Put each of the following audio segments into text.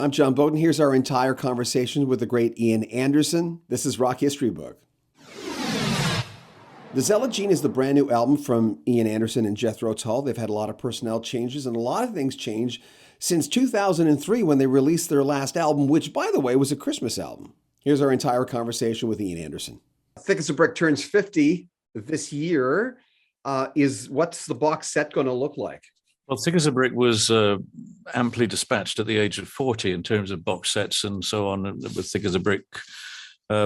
I'm John Beaudin. Here's our entire conversation with the great Ian Anderson. This is Rock History Book. The Zealot Gene is the brand new album from Ian Anderson and Jethro Tull. They've had a lot of personnel changes and a lot of things change since 2003 when they released their last album, which, by the way, was a Christmas album. Here's our entire conversation with Ian Anderson. Thick as a Brick turns 50 this year. What's the box set going to look like? Well, Thick as a Brick was amply dispatched at the age of 40 in terms of box sets and so on, with Thick as a Brick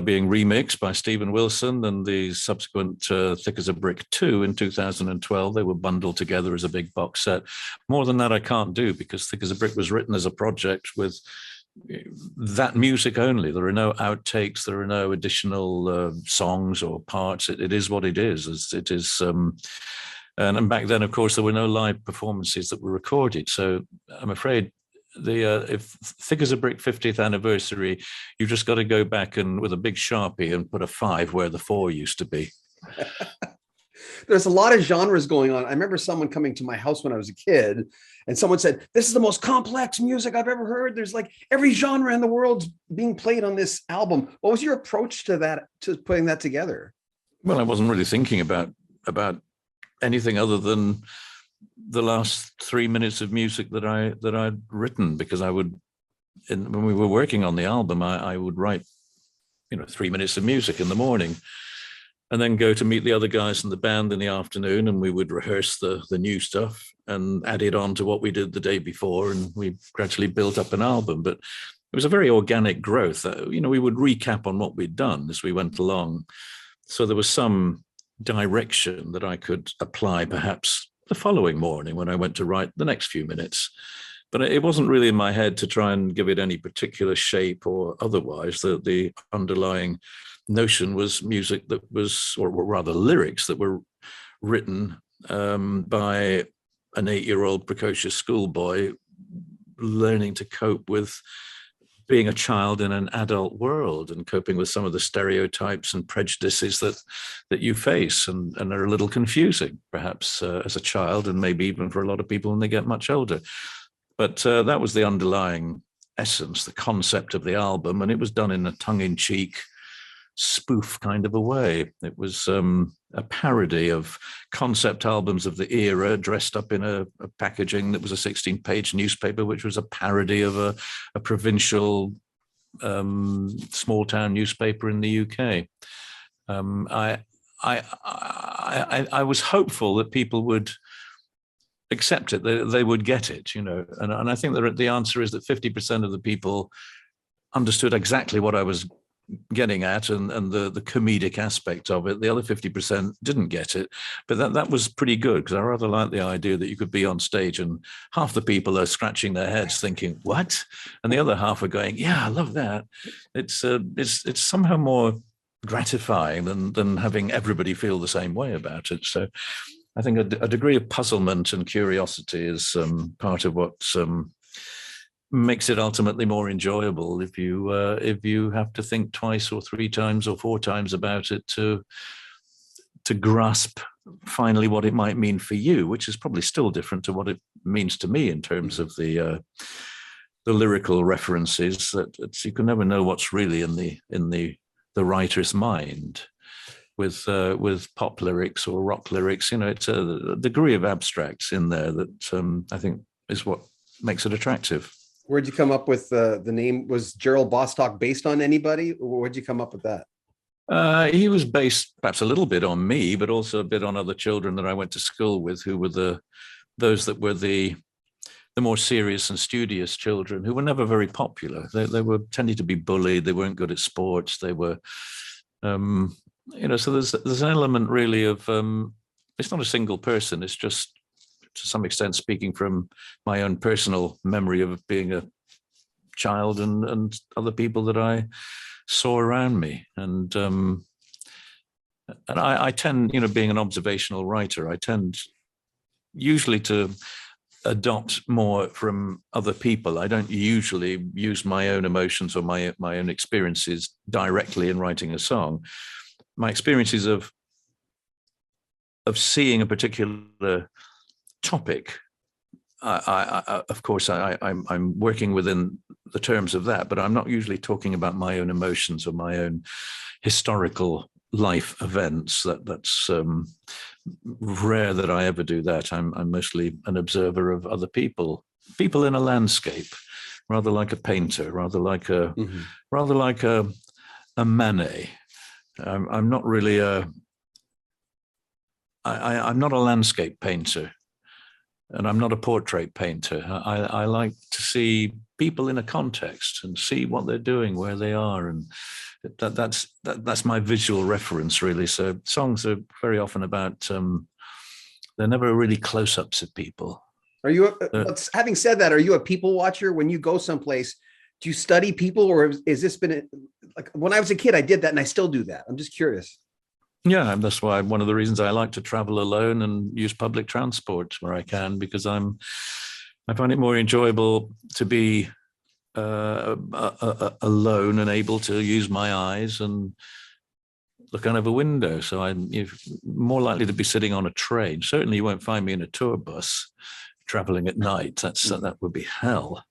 being remixed by Stephen Wilson and the subsequent Thick as a Brick 2 in 2012. They were bundled together as a big box set. More than that, I can't do, because Thick as a Brick was written as a project with that music only. There are no outtakes. There are no additional songs or parts. It is what it is. It is... And back then, of course, there were no live performances that were recorded. So I'm afraid if Thick as a Brick 50th anniversary, you've just got to go back and with a big Sharpie and put a 5 where the 4 used to be. There's a lot of genres going on. I remember someone coming to my house when I was a kid and someone said, "This is the most complex music I've ever heard. There's like every genre in the world being played on this album." What was your approach to that, to putting that together? Well, I wasn't really thinking about anything other than the last 3 minutes of music that I'd written, because I would, when we were working on the album, I would write 3 minutes of music in the morning and then go to meet the other guys in the band in the afternoon, and we would rehearse the new stuff and add it on to what we did the day before, and we gradually built up an album. But it was a very organic growth. We would recap on what we'd done as we went along, so there was some direction that I could apply perhaps the following morning when I went to write the next few minutes. But it wasn't really in my head to try and give it any particular shape or otherwise. The underlying notion was music that was, or rather lyrics that were written by an 8-year-old precocious schoolboy learning to cope with being a child in an adult world and coping with some of the stereotypes and prejudices that you face and are a little confusing, perhaps, as a child, and maybe even for a lot of people when they get much older. But that was the underlying essence, the concept of the album, and it was done in a tongue-in-cheek, spoof kind of a way. It was a parody of concept albums of the era, dressed up in a packaging that was a 16-page newspaper, which was a parody of a provincial small-town newspaper in the UK. I was hopeful that people would accept it, they would get it, and I think that the answer is that 50% of the people understood exactly what I was getting at and the comedic aspect of it. The other 50% didn't get it, but that was pretty good, because I rather like the idea that you could be on stage and half the people are scratching their heads thinking, "What?" and the other half are going, "Yeah, I love that." It's somehow more gratifying than having everybody feel the same way about it. So I think a degree of puzzlement and curiosity is part of what makes it ultimately more enjoyable. If you have to think twice or 3 times or 4 times about it to grasp finally what it might mean for you, which is probably still different to what it means to me in terms of the lyrical references. That you can never know what's really in the writer's mind with pop lyrics or rock lyrics. It's a degree of abstracts in there that I think is what makes it attractive. Where'd you come up with the name? Was Gerald Bostock based on anybody? Or where'd you come up with that? He was based perhaps a little bit on me, but also a bit on other children that I went to school with, who were those that were the more serious and studious children, who were never very popular. They were tended to be bullied. They weren't good at sports. They were, so there's an element really of, it's not a single person. It's just, to some extent, speaking from my own personal memory of being a child and other people that I saw around me. And I tend, being an observational writer, I tend usually to adopt more from other people. I don't usually use my own emotions or my own experiences directly in writing a song. My experiences of seeing a particular topic of course, I'm working within the terms of that, but I'm not usually talking about my own emotions or my own historical life events. That's rare that I ever do that. I'm mostly an observer of other people in a landscape, rather like a painter, rather like a Manet. I'm not really I'm not a landscape painter, and I'm not a portrait painter. I like to see people in a context and see what they're doing, where they are, and that's my visual reference, really. So songs are very often about they're never really close-ups of people. Are you? Having said that, are you a people watcher? When you go someplace, do you study people, or is this been like when I was a kid? I did that, and I still do that. I'm just curious. Yeah, and that's why one of the reasons I like to travel alone and use public transport where I can, because I find it more enjoyable to be alone and able to use my eyes and look out of a window. So you're more likely to be sitting on a train. Certainly, you won't find me in a tour bus traveling at night. That would be hell.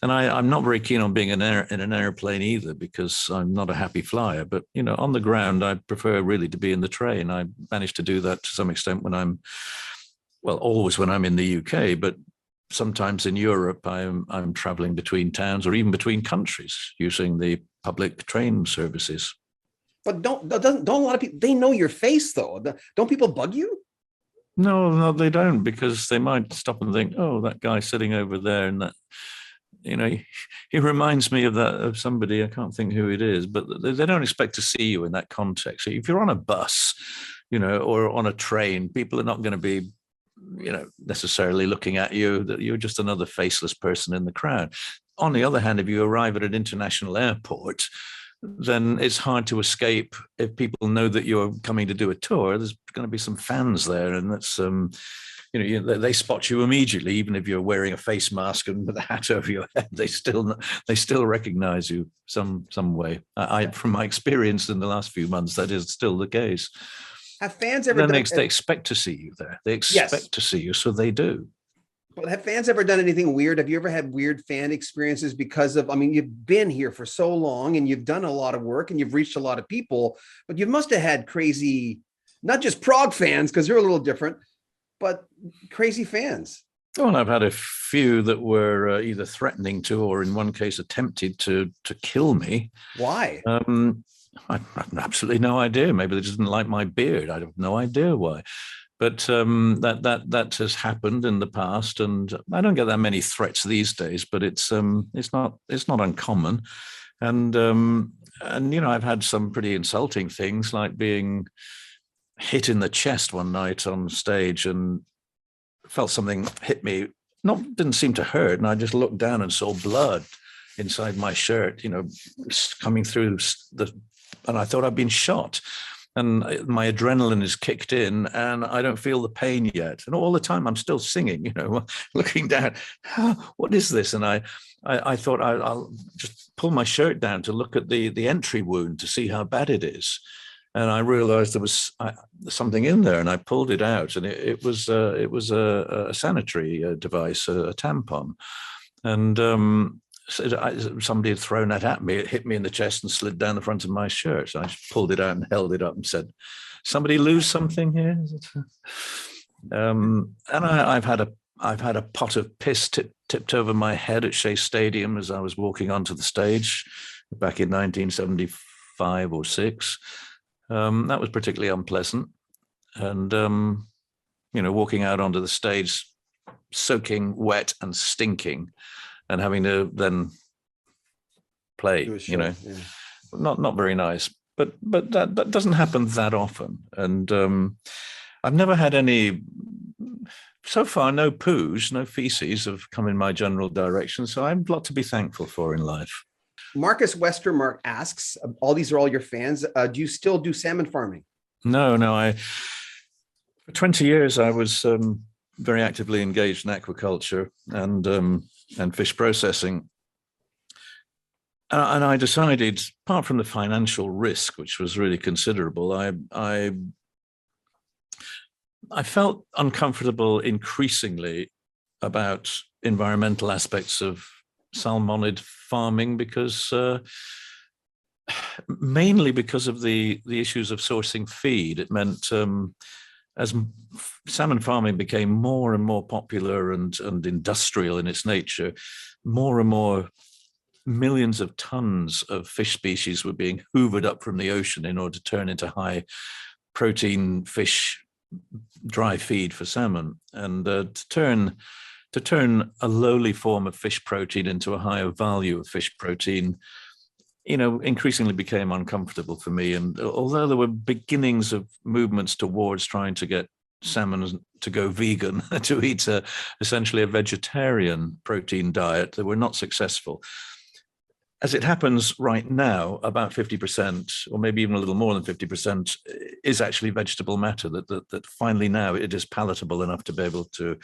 And I'm not very keen on being in an airplane either, because I'm not a happy flyer. But, on the ground, I prefer really to be in the train. I managed to do that to some extent always when I'm in the UK, but sometimes in Europe, I'm traveling between towns or even between countries using the public train services. But don't a lot of people, they know your face though. Don't people bug you? No, they don't, because they might stop and think, oh, that guy sitting over there, and that, he reminds me of somebody. I can't think who it is, but they don't expect to see you in that context. So if you're on a bus, or on a train, people are not going to be, necessarily looking at you, that you're just another faceless person in the crowd. On the other hand, if you arrive at an international airport, then it's hard to escape. If people know that you're coming to do a tour, there's going to be some fans there, and that's they spot you immediately, even if you're wearing a face mask and with a hat over your head. They still recognize you some way. From my experience in the last few months, that is still the case. Have fans ever? They expect to see you there. They expect to see you, so they do. But have fans ever done anything weird? Have you ever had weird fan experiences because of? I mean, you've been here for so long, and you've done a lot of work, and you've reached a lot of people. But you must have had crazy, not just prog fans, because they're a little different, but crazy fans. Well, I've had a few that were either threatening to, or in one case, attempted to kill me. Why? I have absolutely no idea. Maybe they just didn't like my beard. I have no idea why. But that has happened in the past, and I don't get that many threats these days. But it's not uncommon, and I've had some pretty insulting things, like being hit in the chest one night on stage and felt something hit me. Didn't seem to hurt, and I just looked down and saw blood inside my shirt, coming through and I thought I'd been shot. And my adrenaline is kicked in, and I don't feel the pain yet. And all the time I'm still singing, looking down. What is this? And I thought I'll just pull my shirt down to look at the entry wound to see how bad it is. And I realized there was something in there, and I pulled it out, and it was a sanitary device, a tampon. And somebody had thrown that at me. It hit me in the chest and slid down the front of my shirt. So I just pulled it out and held it up and said, "Somebody lose something here?" And I've had a pot of piss tipped over my head at Shea Stadium as I was walking onto the stage back in 1975 or 6. That was particularly unpleasant. And walking out onto the stage, soaking wet and stinking, and having to then play, not very nice. But that doesn't happen that often. And I've never had any, so far, no poos, no feces have come in my general direction. So I have a lot to be thankful for in life. Marcus Westermark asks, all these are all your fans. Do you still do salmon farming? No. For 20 years, I was very actively engaged in aquaculture and fish processing. And I decided, apart from the financial risk, which was really considerable, I felt uncomfortable increasingly about environmental aspects of salmonid farming because mainly because of the issues of sourcing feed. It meant as salmon farming became more and more popular and industrial in its nature, more and more millions of tons of fish species were being hoovered up from the ocean in order to turn into high protein fish dry feed for salmon. And to turn a lowly form of fish protein into a higher value of fish protein, increasingly became uncomfortable for me. And although there were beginnings of movements towards trying to get salmon to go vegan, to eat essentially a vegetarian protein diet, they were not successful. As it happens right now, about 50%, or maybe even a little more than 50%, is actually vegetable matter that finally now it is palatable enough to be able to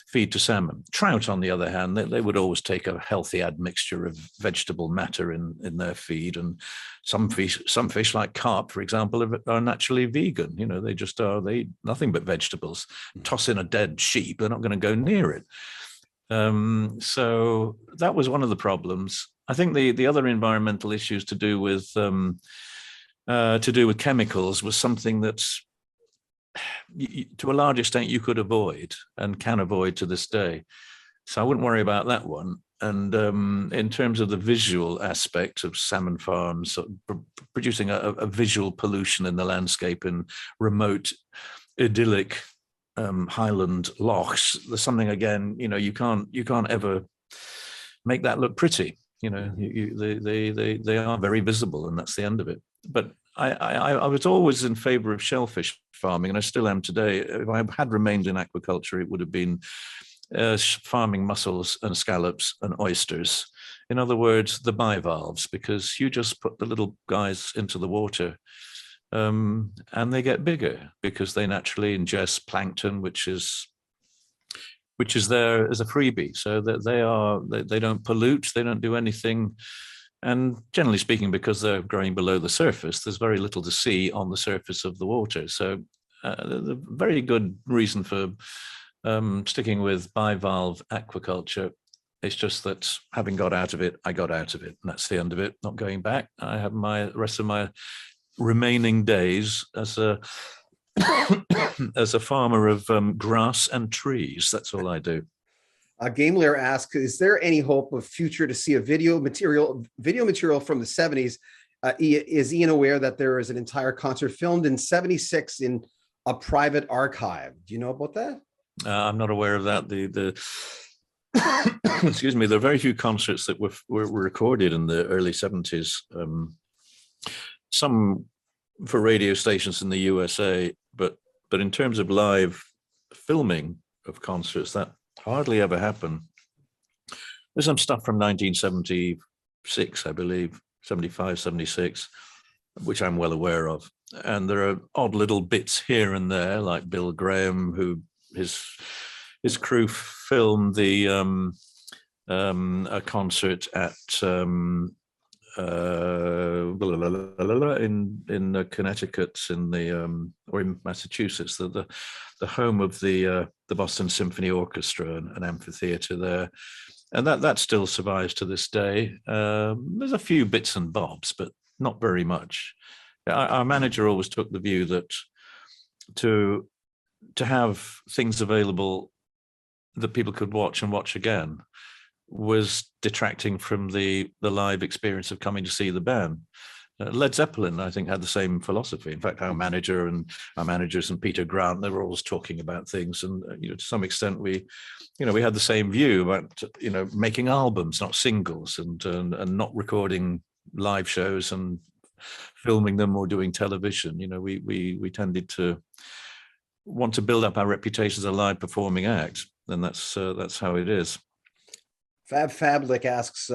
feed to salmon. Trout, on the other hand, they would always take a healthy admixture of vegetable matter in their feed. And some fish like carp, for example, are naturally vegan. They just are, they eat nothing but vegetables. Toss in a dead sheep, they're not going to go near it. So that was one of the problems. I think the other environmental issues to do with chemicals was something that's, to a large extent, you could avoid and can avoid to this day. So I wouldn't worry about that one. And in terms of the visual aspect of salmon farms, producing a visual pollution in the landscape in remote, idyllic highland lochs, there's something, again, you can't ever make that look pretty. They are very visible, and that's the end of it. But I was always in favor of shellfish farming, and I still am today. If I had remained in aquaculture, it would have been farming mussels and scallops and oysters. In other words, the bivalves, because you just put the little guys into the water and they get bigger because they naturally ingest plankton, which is there as a freebie. So that they don't pollute, they don't do anything. And generally speaking, because they're growing below the surface, there's very little to see on the surface of the water. So the very good reason for sticking with bivalve aquaculture. It's just that having got out of it, I got out of it. And that's the end of it, not going back. I have the rest of my remaining days as a as a farmer of grass and trees. That's all I do. Game Lair asks, is there any hope of future to see a video material from the 70s? Is Ian aware that there is an entire concert filmed in 76 in a private archive? Do you know about that? I'm not aware of that. The excuse me, there are very few concerts that were recorded in the early 70s. Some for radio stations in the USA, but in terms of live filming of concerts, that hardly ever happened. There's some stuff from 1976, I believe, 75, 76, which I'm well aware of. And there are odd little bits here and there, like Bill Graham, who his crew filmed the a concert at in Connecticut, or in Massachusetts, the home of the Boston Symphony Orchestra, an amphitheater there, and that still survives to this day. There's a few bits and bobs, but not very much. Our manager always took the view that to have things available that people could watch and watch again was detracting from the live experience of coming to see the band. Led Zeppelin, I think, had the same philosophy. In fact, our managers and Peter Grant, they were always talking about things, and to some extent, we had the same view about making albums, not singles, and not recording live shows and filming them or doing television. We tended to want to build up our reputation as a live performing act, and that's how it is. Fablic asks,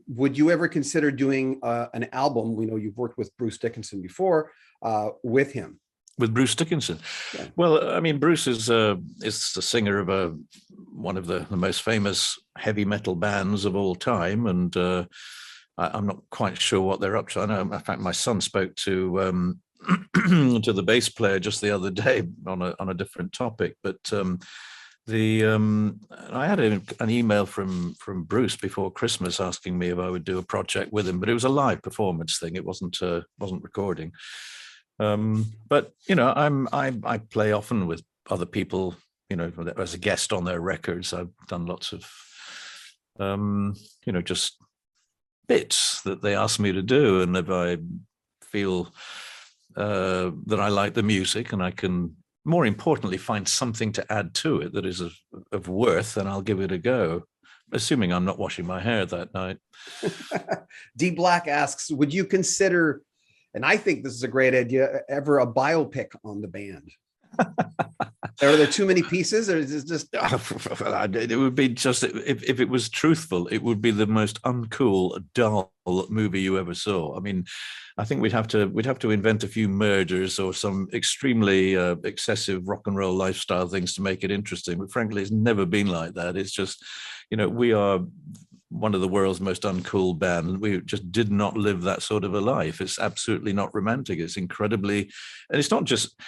would you ever consider doing an album? We know you've worked with Bruce Dickinson before, with him. With Bruce Dickinson. Yeah. Well, I mean, Bruce is the singer of one of the most famous heavy metal bands of all time, and I'm not quite sure what they're up to. I know, in fact, my son spoke to to the bass player just the other day on a different topic, but I had an email from Bruce before Christmas asking me if I would do a project with him, but it was a live performance thing. It wasn't recording. But you know, I play often with other people, you know, as a guest on their records. I've done lots of you know, just bits that they ask me to do, and if I feel that I like the music and I can, more importantly, find something to add to it that is of worth, then I'll give it a go, assuming I'm not washing my hair that night. D Black asks, would you consider, and I think this is a great idea, ever a biopic on the band? Are there too many pieces, or is it just? It would be just, if it was truthful, it would be the most uncool, dull movie you ever saw. I mean, I think we'd have to invent a few murders or some extremely excessive rock and roll lifestyle things to make it interesting. But frankly, it's never been like that. It's just, you know, we are one of the world's most uncool band. We just did not live that sort of a life. It's absolutely not romantic. It's incredibly, and it's not just,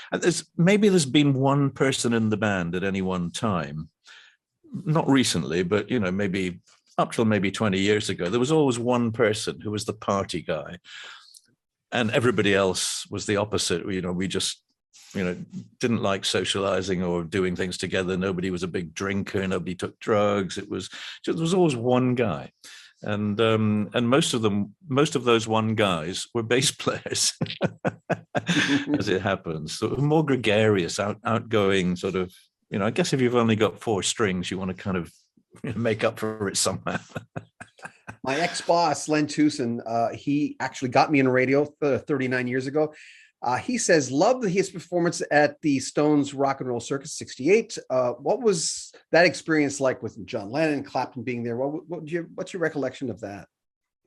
maybe there's been one person in the band at any one time, not recently, but, you know, maybe up till maybe 20 years ago, there was always one person who was the party guy, and everybody else was the opposite. You know, we just, you know, didn't like socializing or doing things together. Nobody was a big drinker. Nobody took drugs. There was always one guy, and most of those one guys were bass players, as it happens. So more gregarious, outgoing, sort of. You know, I guess if you've only got 4 strings, you want to kind of, you know, make up for it somehow. My ex-boss, Len Tucson, he actually got me in radio 39 years ago. He says, loved his performance at the Stones Rock and Roll Circus '68. What was that experience like with John Lennon, Clapton being there? What's your recollection of that?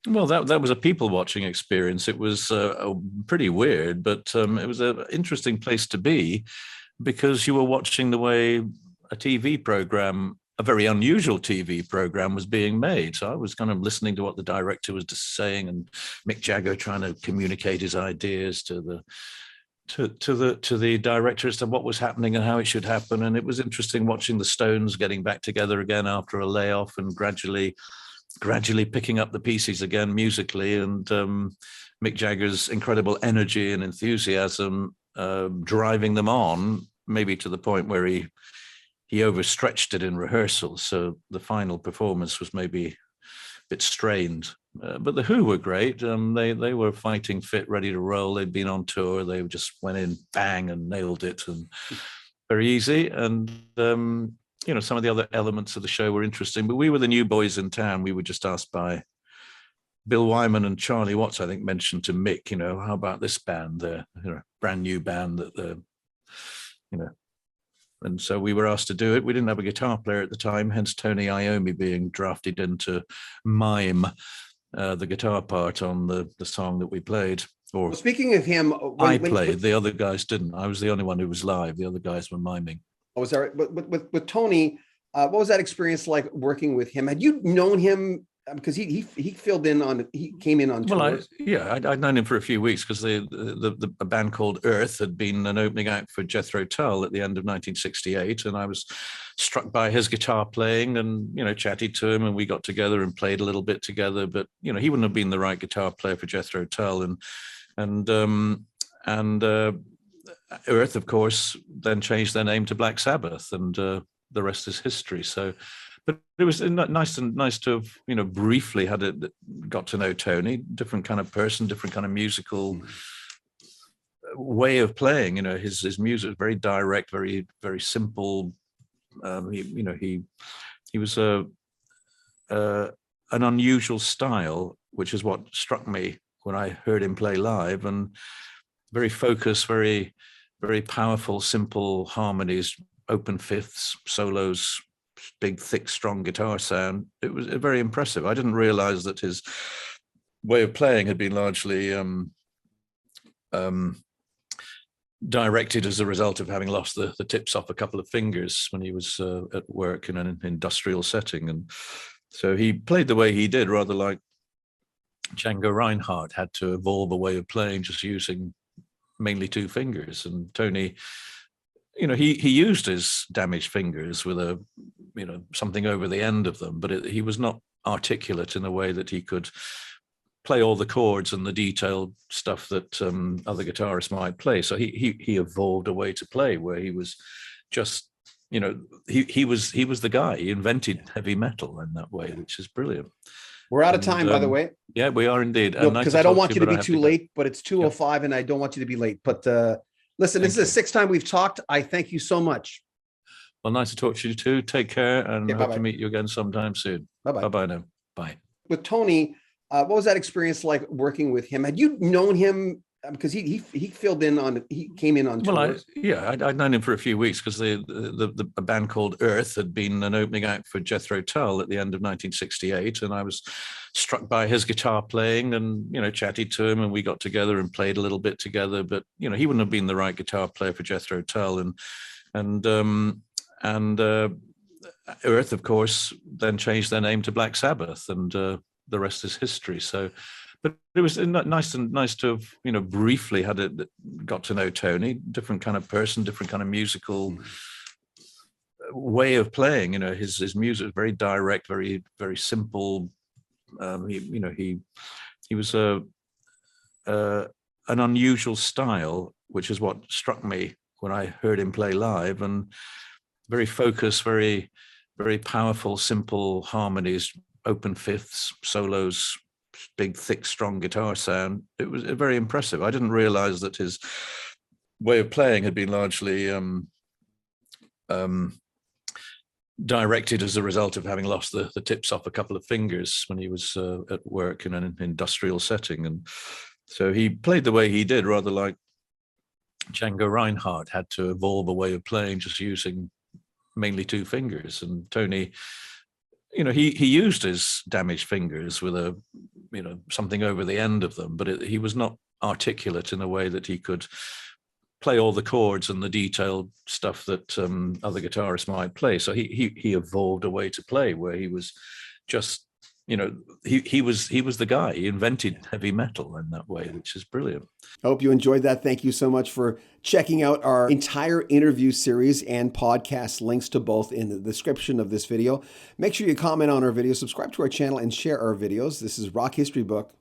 Well, that was a people watching experience. It was pretty weird, but it was an interesting place to be, because you were watching the way a TV program, a very unusual TV program, was being made. So I was kind of listening to what the director was just saying, and Mick Jagger trying to communicate his ideas to the director as to what was happening and how it should happen. And it was interesting watching the Stones getting back together again after a layoff, and gradually picking up the pieces again musically, and Mick Jagger's incredible energy and enthusiasm driving them on, maybe to the point where he overstretched it in rehearsals. So the final performance was maybe a bit strained. But the Who were great. They were fighting fit, ready to roll. They'd been on tour. They just went in, bang, and nailed it, and very easy. And you know, some of the other elements of the show were interesting. But we were the new boys in town. We were just asked by Bill Wyman and Charlie Watts, I think, mentioned to Mick, you know, how about this band, the, you know, brand new band that you know. And so we were asked to do it. We didn't have a guitar player at the time, hence Tony Iommi being drafted in to mime the guitar part on the song that we played. Or well, speaking of him, I played, the other guys didn't. I was the only one who was live. The other guys were miming. Oh, was that right? But with Tony, what was that experience like working with him? Had you known him? Because he filled in on, he came in on tours. Well, I'd known him for a few weeks, because a band called Earth had been an opening act for Jethro Tull at the end of 1968, and I was struck by his guitar playing, and, you know, chatted to him, and we got together and played a little bit together. But, you know, he wouldn't have been the right guitar player for Jethro Tull, and Earth, of course, then changed their name to Black Sabbath, and the rest is history. So. But it was nice to have, you know, briefly got to know Tony. Different kind of person, different kind of musical way of playing. You know, his music was very direct, very, very simple. He was an unusual style, which is what struck me when I heard him play live, and very focused, very, very powerful, simple harmonies, open fifths, solos, big, thick, strong guitar sound. It was very impressive. I didn't realize that his way of playing had been largely directed as a result of having lost the tips off a couple of fingers when he was at work in an industrial setting. And so he played the way he did, rather like Django Reinhardt had to evolve a way of playing just using mainly 2 fingers. And Tony he used his damaged fingers with a, something over the end of them, but he was not articulate in a way that he could play all the chords and the detailed stuff that other guitarists might play. So he evolved a way to play where he was just, he was the guy. He invented heavy metal in that way, which is brilliant. We're out of time, by the way. Yeah, we are indeed. Because I don't want you to be too late, but it's 2:05 and I don't want you to be late. But listen, this is the sixth time we've talked. I thank you so much. Well, nice to talk to you too. Take care, and hope to meet you again sometime soon. Bye-bye. Bye-bye now. Bye. With Tony, what was that experience like working with him? Had you known him? Because he came in on tour. Well, I'd known him for a few weeks because the band called Earth had been an opening act for Jethro Tull at the end of 1968, and I was struck by his guitar playing and chatted to him, and we got together and played a little bit together. But he wouldn't have been the right guitar player for Jethro Tull, and Earth, of course, then changed their name to Black Sabbath, and the rest is history. So. But it was nice to have, briefly got to know Tony, different kind of person, different kind of musical way of playing. His music was very direct, very, very simple. He was an unusual style, which is what struck me when I heard him play live, and very focused, very, very powerful, simple harmonies, open fifths, solos, big, thick, strong guitar sound. It was very impressive. I didn't realize that his way of playing had been largely directed as a result of having lost the tips off a couple of fingers when he was at work in an industrial setting. And so he played the way he did, rather like Django Reinhardt had to evolve a way of playing just using mainly two fingers. And Tony, he used his damaged fingers with a, something over the end of them, but he was not articulate in a way that he could play all the chords and the detailed stuff that other guitarists might play. So he evolved a way to play where he was just, he was the guy. He invented heavy metal in that way, which is brilliant. I hope you enjoyed that. Thank you so much for checking out our entire interview series and podcast. Links to both in the description of this video. Make sure you comment on our video, subscribe to our channel, and share our videos. This is Rock History Book.